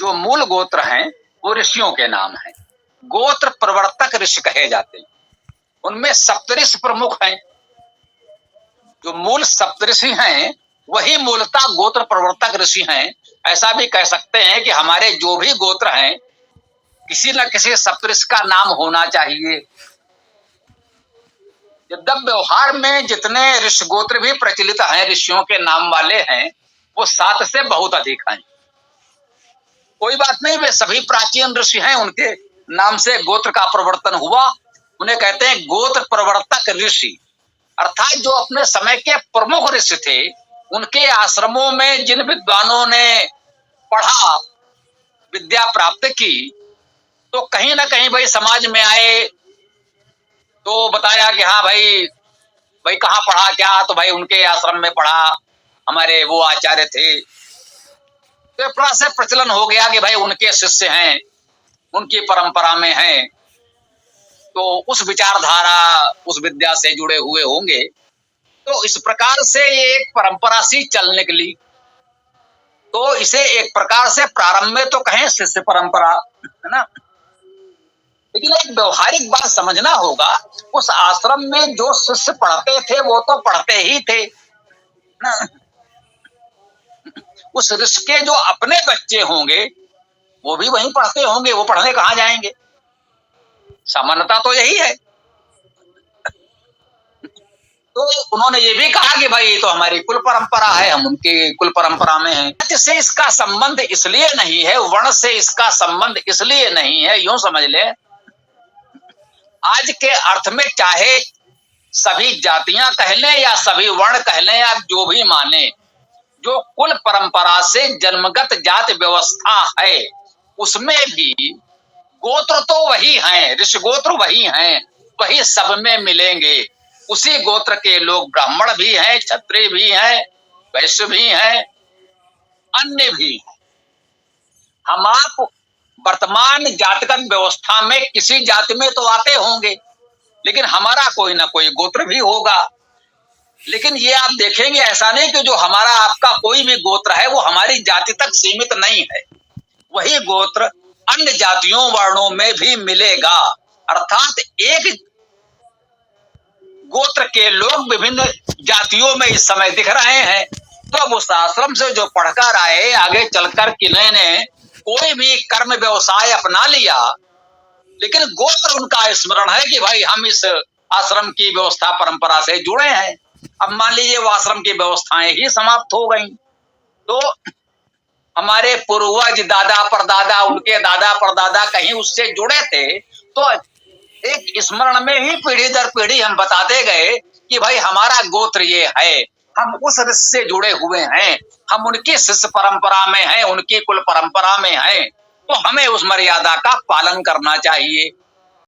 जो मूल गोत्र हैं वो ऋषियों के नाम हैं। गोत्र प्रवर्तक ऋषि कहे जाते हैं। उनमें सप्तऋषि प्रमुख हैं। जो मूल सप्तऋषि हैं वही मूलतः गोत्र प्रवर्तक ऋषि हैं। ऐसा भी कह सकते हैं कि हमारे जो भी गोत्र हैं किसी न किसी सप्तऋषि का नाम होना चाहिए। यद्यप व्यवहार में जितने ऋषि गोत्र भी प्रचलित हैं, ऋषियों के नाम वाले हैं, वो 7 से बहुत अधिक हैं। कोई बात नहीं, वे सभी प्राचीन ऋषि हैं, उनके नाम से गोत्र का प्रवर्तन हुआ। उन्हें कहते हैं गोत्र प्रवर्तक ऋषि। अर्थात जो अपने समय के प्रमुख ऋषि थे, उनके आश्रमों में जिन विद्वानों ने पढ़ा, विद्या प्राप्त की, तो कहीं ना कहीं भाई समाज में आए तो बताया कि हाँ भाई भाई कहाँ पढ़ा क्या, तो भाई उनके आश्रम में पढ़ा, हमारे वो आचार्य थे। तो थोड़ा सा प्रचलन हो गया कि भाई उनके शिष्य हैं, उनकी परंपरा में हैं, तो उस विचारधारा उस विद्या से जुड़े हुए होंगे। तो इस प्रकार से ये एक परंपरा सी चल निकली। तो इसे एक प्रकार से प्रारंभ में तो कहें शिष्य परंपरा, है ना। लेकिन एक व्यवहारिक बात समझना होगा, उस आश्रम में जो शिष्य पढ़ते थे वो तो पढ़ते ही थे ना। उस ऋषि के जो अपने बच्चे होंगे वो भी वहीं पढ़ते होंगे, वो पढ़ने कहाँ जाएंगे। सामान्यता तो यही है। तो उन्होंने ये भी कहा कि भाई ये तो हमारी कुल परंपरा है, हम उनकी कुल परंपरा में हैं। जाति से इसका संबंध इसलिए नहीं है, वर्ण से इसका संबंध इसलिए नहीं है। यूं समझ ले, आज के अर्थ में चाहे सभी जातियां कह लें या सभी वर्ण कह लें या जो भी माने, जो कुल परंपरा से जन्मगत जाति व्यवस्था है उसमें भी गोत्र तो वही हैं, ऋषि गोत्र वही हैं, वही सब में मिलेंगे। उसी गोत्र के लोग ब्राह्मण भी हैं, क्षत्रिय भी हैं, वैश्य भी हैं, अन्य भी हैं। हम आप वर्तमान जातिगत व्यवस्था में किसी जाति में तो आते होंगे, लेकिन हमारा कोई ना कोई गोत्र भी होगा। लेकिन ये आप देखेंगे ऐसा नहीं कि जो हमारा आपका कोई भी गोत्र है वो हमारी जाति तक सीमित नहीं है। वही गोत्र अन्य जातियों वर्णों में भी मिलेगा। अर्थात एक गोत्र के लोग विभिन्न जातियों में इस समय दिख रहे हैं। तो अब उस आश्रम से जो पढ़कर आए, आगे चलकर किन्हीं ने कोई भी कर्म व्यवसाय अपना लिया, लेकिन गोत्र उनका स्मरण है कि भाई हम इस आश्रम की व्यवस्था परंपरा से जुड़े हैं। अब मान लीजिए वो आश्रम की व्यवस्थाएं ही समाप्त हो गई, तो हमारे पूर्वज दादा परदादा, उनके दादा परदादा कहीं उससे जुड़े थे, तो एक स्मरण में ही पीढ़ी दर पीढ़ी हम बताते गए कि भाई हमारा गोत्र ये है, हम उस ऋषि से जुड़े हुए हैं, हम उनकी शिष्य परंपरा में हैं, उनकी कुल परंपरा में हैं, तो हमें उस मर्यादा का पालन करना चाहिए।